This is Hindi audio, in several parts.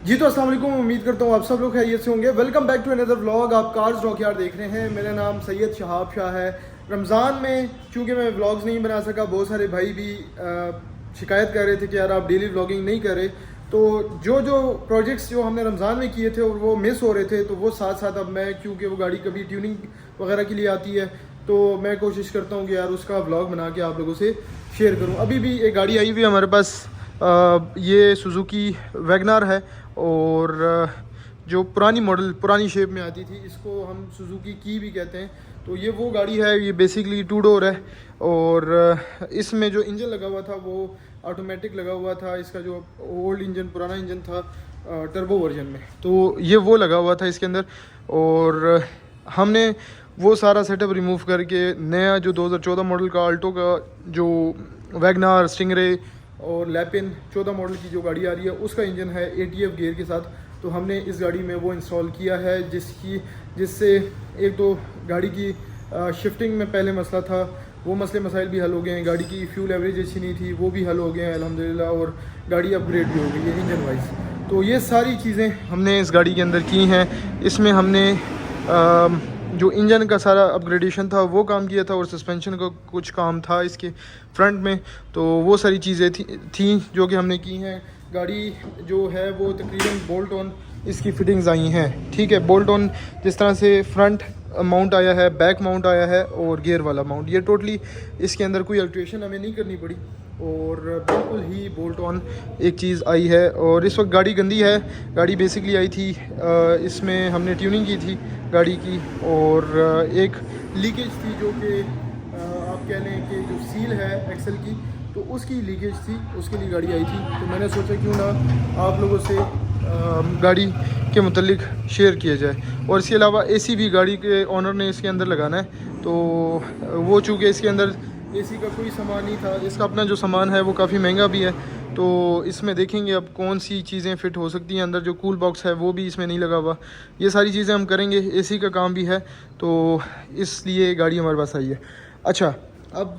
जी तो अस्सलाम वालेकुम। उम्मीद करता हूँ आप सब लोग खैरियत से होंगे। Welcome back to another vlog. आप कार्स रॉकयार्ड देख रहे हैं। मेरा नाम सैयद शहाब शाह है। रमज़ान में चूँकि मैं व्लॉग्स नहीं बना सका, बहुत सारे भाई भी शिकायत कर रहे थे कि यार आप डेली व्लॉगिंग नहीं कर रहे, तो जो जो प्रोजेक्ट्स जो हमने रमज़ान में किए थे और वो मिस हो रहे थे, तो वो साथ साथ अब मैं, क्योंकि वो गाड़ी कभी ट्यूनिंग वगैरह के लिए आती है, तो मैं कोशिश करता हूँ कि यार उसका व्लॉग बना के आप लोगों से शेयर करूँ। अभी भी एक गाड़ी आई हुई है हमारे पास, ये सुजुकी वैगनार है, और जो पुरानी मॉडल पुरानी शेप में आती थी, इसको हम सुजुकी की भी कहते हैं। तो ये वो गाड़ी है, ये बेसिकली 2 डोर है, और इसमें जो इंजन लगा हुआ था वो ऑटोमेटिक लगा हुआ था। इसका जो ओल्ड इंजन, पुराना इंजन था टर्बो वर्जन में, तो ये वो लगा हुआ था इसके अंदर। और हमने वो सारा सेटअप रिमूव करके नया जो 2014 मॉडल का अल्टो का जो वैगनार, स्टिंगरे और लैपिन 14 मॉडल की जो गाड़ी आ रही है, उसका इंजन है ATF गियर के साथ। तो हमने इस गाड़ी में वो इंस्टॉल किया है, जिससे एक तो गाड़ी की शिफ्टिंग में पहले मसला था, वो मसले मसाइल भी हल हो गए हैं। गाड़ी की फ्यूल एवरेज अच्छी नहीं थी, वो भी हल हो गए हैं अल्हम्दुलिल्लाह, और गाड़ी अपग्रेड भी हो गई है इंजन वाइज। तो ये सारी चीज़ें हमने इस गाड़ी के अंदर की हैं। इसमें हमने जो इंजन का सारा अपग्रेडेशन था वो काम किया था, और सस्पेंशन का कुछ काम था इसके फ्रंट में, तो वो सारी चीज़ें थी जो कि हमने की हैं। गाड़ी जो है वो तकरीबन बोल्ट ऑन इसकी फिटिंग्स आई हैं, ठीक है। बोल्ट ऑन जिस तरह से फ्रंट माउंट आया है, बैक माउंट आया है, और गियर वाला माउंट, ये टोटली इसके अंदर कोई अल्ट्रेशन हमें नहीं करनी पड़ी, और बिल्कुल ही बोल्ट ऑन एक चीज़ आई है। और इस वक्त गाड़ी गंदी है। गाड़ी बेसिकली आई थी, इसमें हमने ट्यूनिंग की थी गाड़ी की, और एक लीकेज थी जो कि आप कह लें कि जो सील है एक्सल की, तो उसकी लीकेज थी, उसके लिए गाड़ी आई थी। तो मैंने सोचा क्यों ना आप लोगों से गाड़ी के मुतल्लिक शेयर किया जाए। और इसके अलावा AC भी गाड़ी के ओनर ने इसके अंदर लगाना है, तो वो चूँकि इसके अंदर AC का कोई सामान नहीं था, इसका अपना जो सामान है वो काफ़ी महंगा भी है। तो इसमें देखेंगे अब कौन सी चीज़ें फ़िट हो सकती हैं। अंदर जो कूल बॉक्स है वो भी इसमें नहीं लगा हुआ। ये सारी चीज़ें हम करेंगे, AC का काम भी है, तो इसलिए गाड़ी हमारे पास आई है। अच्छा, अब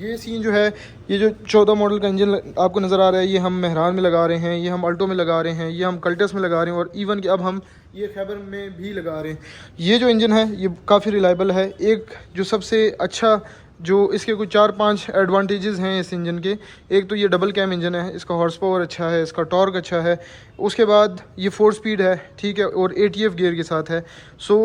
ये सीन जो है, ये जो 14 मॉडल का इंजन आपको नज़र आ रहा है, ये हम मेहरान में लगा रहे हैं, ये हम अल्टो में लगा रहे हैं, ये हम कल्टस में लगा रहे हैं, और इवन कि अब हम ये खैबर में भी लगा रहे हैं। ये जो इंजन है ये काफ़ी रिलायबल है। एक जो सबसे अच्छा, जो इसके कुछ 4-5 एडवांटेजेस हैं इस इंजन के, एक तो ये डबल कैम इंजन है, इसका हॉर्स पावर अच्छा है, इसका टॉर्क अच्छा है, उसके बाद ये 4 स्पीड है, ठीक है, और ATF गियर के साथ है। सो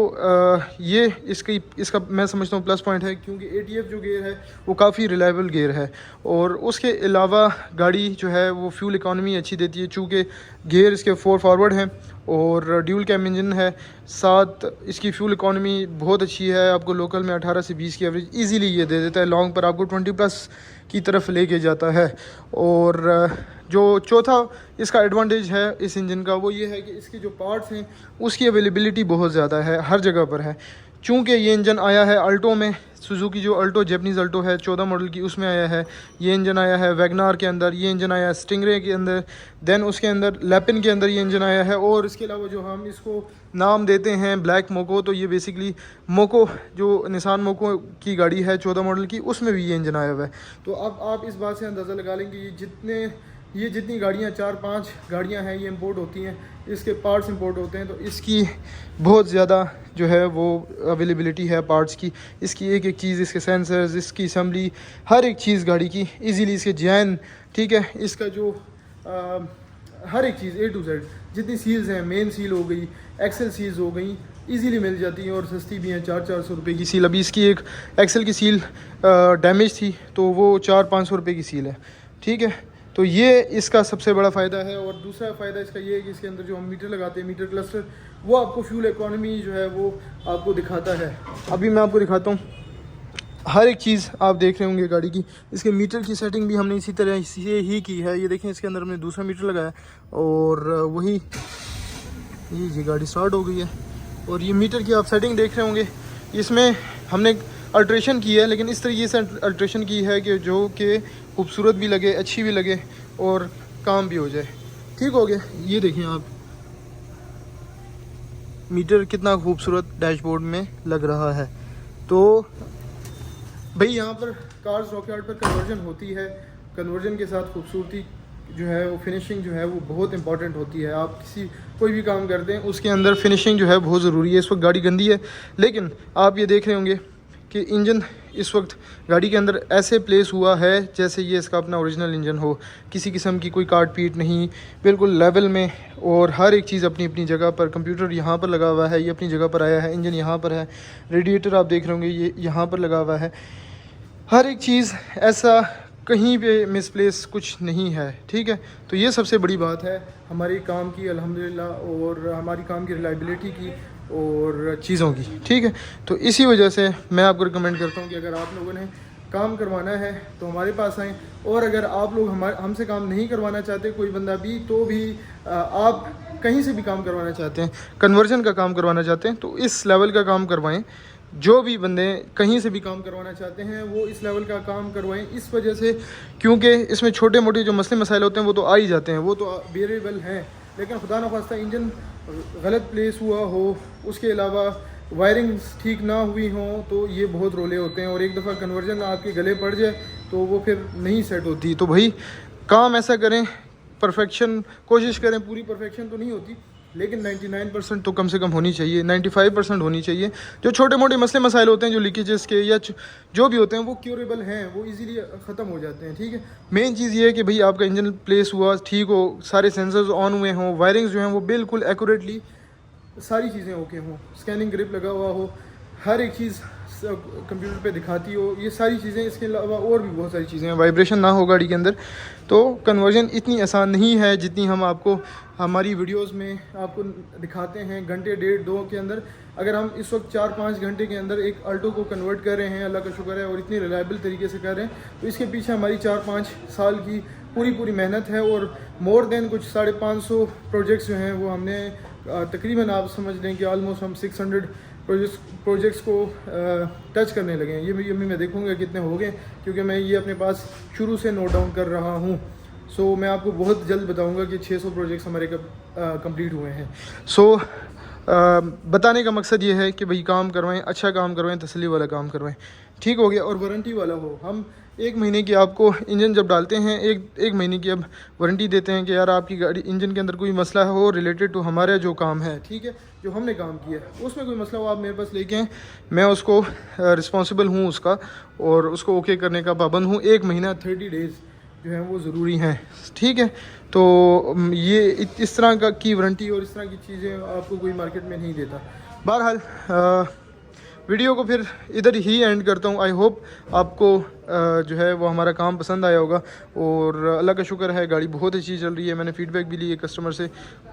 ये इसका मैं समझता हूँ प्लस पॉइंट है, क्योंकि ATF जो गियर है वो काफ़ी रिलायबल गियर है। और उसके अलावा गाड़ी जो है वो फ्यूल इकॉनमी अच्छी देती है, चूँकि गियर इसके 4 फॉरवर्ड हैं और ड्यूल कैम इंजन है, साथ इसकी फ्यूल इकॉनमी बहुत अच्छी है। आपको लोकल में 18 से 20 की एवरेज इजीली ये दे देता है, लॉन्ग पर आपको 20+ की तरफ लेके जाता है। और जो चौथा इसका एडवांटेज है इस इंजन का, वो ये है कि इसके जो पार्ट्स हैं उसकी अवेलेबिलिटी बहुत ज़्यादा है, हर जगह पर है। चूँकि ये इंजन आया है अल्टो में, सुजुकी जो अल्टो जैपनीज़ अल्टो है 14 मॉडल की, उसमें आया है ये इंजन, आया है वैगनार के अंदर ये इंजन आया है, स्टिंगरे के अंदर, देन उसके अंदर लैपिन के अंदर ये इंजन आया है, और इसके अलावा जो हम इसको नाम देते हैं ब्लैक मोको, तो ये बेसिकली मोको, जो निसान मोको की गाड़ी है 14 मॉडल की, उसमें भी ये इंजन आया हुआ है। तो अब आप इस बात से अंदाज़ा लगा लेंगे ये जितनी गाड़ियाँ 4-5 गाड़ियाँ हैं ये इंपोर्ट होती हैं, इसके पार्ट्स इंपोर्ट होते हैं, तो इसकी बहुत ज़्यादा जो है वो अवेलेबिलिटी है पार्ट्स की। इसकी एक एक चीज़, इसके सेंसर्स, इसकी असम्बली, हर एक चीज़ गाड़ी की इजीली, इसके जैन, ठीक है, इसका जो हर एक चीज़ A to Z, जितनी सील्स हैं, मेन सील हो गई, एक्सेल सील्स हो गई, इजीली मिल जाती हैं, और सस्ती भी हैं। 400-400 रुपये की सील, अभी इसकी एक एक्सेल की सील डैमेज थी, तो वो 400-500 रुपये की सील है, ठीक है। तो ये इसका सबसे बड़ा फ़ायदा है। और दूसरा फ़ायदा इसका ये है कि इसके अंदर जो हम मीटर लगाते हैं, मीटर क्लस्टर, वो आपको फ्यूल इकॉनमी जो है वो आपको दिखाता है। अभी मैं आपको दिखाता हूँ, हर एक चीज़ आप देख रहे होंगे गाड़ी की। इसके मीटर की सेटिंग भी हमने इसी तरह से ही की है। ये देखें, इसके अंदर हमने दूसरा मीटर लगाया, और वही ये गाड़ी स्टार्ट हो गई है। और ये मीटर की आप सेटिंग देख रहे होंगे, इसमें हमने अल्ट्रेशन की है, लेकिन इस तरीके से अल्ट्रेशन की है कि जो कि खूबसूरत भी लगे, अच्छी भी लगे, और काम भी हो जाए, ठीक हो गया। ये देखें आप, मीटर कितना खूबसूरत डैशबोर्ड में लग रहा है। तो भाई यहाँ पर कार्स रॉकयार्ड पर कन्वर्जन होती है, कन्वर्जन के साथ खूबसूरती जो है वो फिनिशिंग जो है वो बहुत इंपॉर्टेंट होती है। आप कोई भी काम करते हैं उसके अंदर फिनिशिंग जो है बहुत ज़रूरी है। इस वक्त गाड़ी गंदी है, लेकिन आप ये देख रहे होंगे कि इंजन इस वक्त गाड़ी के अंदर ऐसे प्लेस हुआ है जैसे ये इसका अपना ओरिजिनल इंजन हो। किसी किस्म की कोई काट पीट नहीं, बिल्कुल लेवल में, और हर एक चीज़ अपनी अपनी जगह पर। कंप्यूटर यहाँ पर लगा हुआ है, ये अपनी जगह पर आया है। इंजन यहाँ पर है, रेडिएटर आप देख रहे होंगे ये यहाँ पर लगा हुआ है। हर एक चीज़ ऐसा कहीं पे मिसप्लेस कुछ नहीं है, ठीक है। तो ये सबसे बड़ी बात है हमारे काम की अल्हम्दुलिल्लाह, और हमारी काम की रिलायबिलिटी की और चीज़ों की, ठीक है। तो इसी वजह से मैं आपको रिकमेंड करता हूँ कि अगर आप लोगों ने काम करवाना है तो हमारे पास आएँ, और अगर आप लोग हमसे काम नहीं करवाना चाहते कोई बंदा भी, तो भी आप कहीं से भी काम करवाना चाहते हैं, कन्वर्जन का काम करवाना चाहते हैं, तो इस लेवल का काम करवाएं। जो भी बंदे कहीं से भी काम करवाना चाहते हैं वो इस लेवल का काम करवाएं, इस वजह से क्योंकि इसमें छोटे मोटे जो मसले मसाइल होते हैं वो तो आ ही जाते हैं, वो तो बेरेबल हैं। लेकिन खुदा न खास्ता इंजन गलत प्लेस हुआ हो, उसके अलावा वायरिंग ठीक ना हुई हो, तो ये बहुत रोले होते हैं। और एक दफ़ा कन्वर्जन आपके गले पड़ जाए तो वो फिर नहीं सेट होती। तो भाई काम ऐसा करें, परफेक्शन कोशिश करें, पूरी परफेक्शन तो नहीं होती लेकिन 99% तो कम से कम होनी चाहिए, 95% होनी चाहिए। जो छोटे मोटे मसले मसाइल होते हैं, जो लीकेजेस के या जो भी होते हैं, वो क्योरेबल हैं, वो इजीली ख़त्म हो जाते हैं, ठीक है। मेन चीज़ ये है कि भाई आपका इंजन प्लेस हुआ ठीक हो, सारे सेंसर्स ऑन हुए हों, वायरिंग्स जो हैं वो बिल्कुल एक्यूरेटली सारी चीज़ें ओके हों, स्कैनिंग ग्रिप लगा हुआ हो, हर एक चीज़ कंप्यूटर पे दिखाती हो, ये सारी चीज़ें। इसके अलावा और भी बहुत सारी चीज़ें हैं, वाइब्रेशन ना हो गाड़ी के अंदर। तो कन्वर्जन इतनी आसान नहीं है जितनी हम आपको हमारी वीडियोस में आपको दिखाते हैं, घंटे 1.5-2 के अंदर। अगर हम इस वक्त 4-5 घंटे के अंदर एक अल्टो को कन्वर्ट कर रहे हैं, अल्लाह का शुक्र है, और इतनी रिलायबल तरीके से कर रहे हैं, तो इसके पीछे हमारी 4-5 साल की पूरी मेहनत है। और मोर देन कुछ 550 प्रोजेक्ट्स जो हैं वो हमने तकरीबन आप समझ लें कि आलमोस्ट हम 600 प्रोजेक्ट्स को टच करने लगे हैं। ये मैं देखूंगा कितने हो गए, क्योंकि मैं ये अपने पास शुरू से नोट डाउन कर रहा हूँ। सो मैं आपको बहुत जल्द बताऊंगा कि 600 प्रोजेक्ट्स हमारे कंप्लीट हुए हैं। सो बताने का मकसद ये है कि भाई काम करवाएं, अच्छा काम करवाएं, तसल्ली वाला काम करवाएं, ठीक हो गया। और वारंटी वाला हो। हम 1 महीने की आपको इंजन जब डालते हैं, एक महीने की अब वारंटी देते हैं कि यार आपकी गाड़ी इंजन के अंदर कोई मसला हो रिलेटेड टू हमारा जो काम है, ठीक है, जो हमने काम किया है, उसमें कोई मसला हो आप मेरे पास लेके आएँ, मैं उसको रिस्पॉन्सिबल हूँ उसका, और उसको ओके करने का पाबंद हूँ। 1 महीना 30 डेज़ जो है वो ज़रूरी हैं, ठीक है। तो ये इस तरह की वारंटी और इस तरह की चीज़ें आपको कोई मार्केट में नहीं देता। बहरहाल वीडियो को फिर इधर ही एंड करता हूँ। आई होप आपको जो है वो हमारा काम पसंद आया होगा, और अल्लाह का शुक्र है गाड़ी बहुत अच्छी चल रही है। मैंने फ़ीडबैक भी लिए, कस्टमर से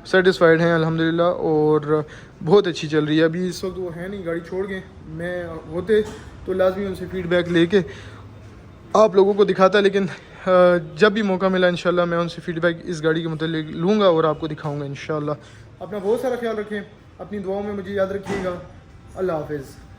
सेटिस्फाइड हैं अल्हम्दुलिल्लाह, और बहुत अच्छी चल रही है। अभी इस वक्त वो है नहीं, गाड़ी छोड़ गए, मैं होते तो लाजमी उनसे फ़ीडबैक लेके आप लोगों को दिखाता, लेकिन जब भी मौका मिला इंशाल्लाह मैं उनसे फ़ीडबैक इस गाड़ी के मुतालिक लूँगा और आपको दिखाऊँगा इंशाल्लाह। अपना बहुत सारा ख्याल रखें, अपनी दुआओं में मुझे याद रखिएगा। अल्लाह हाफ़िज़।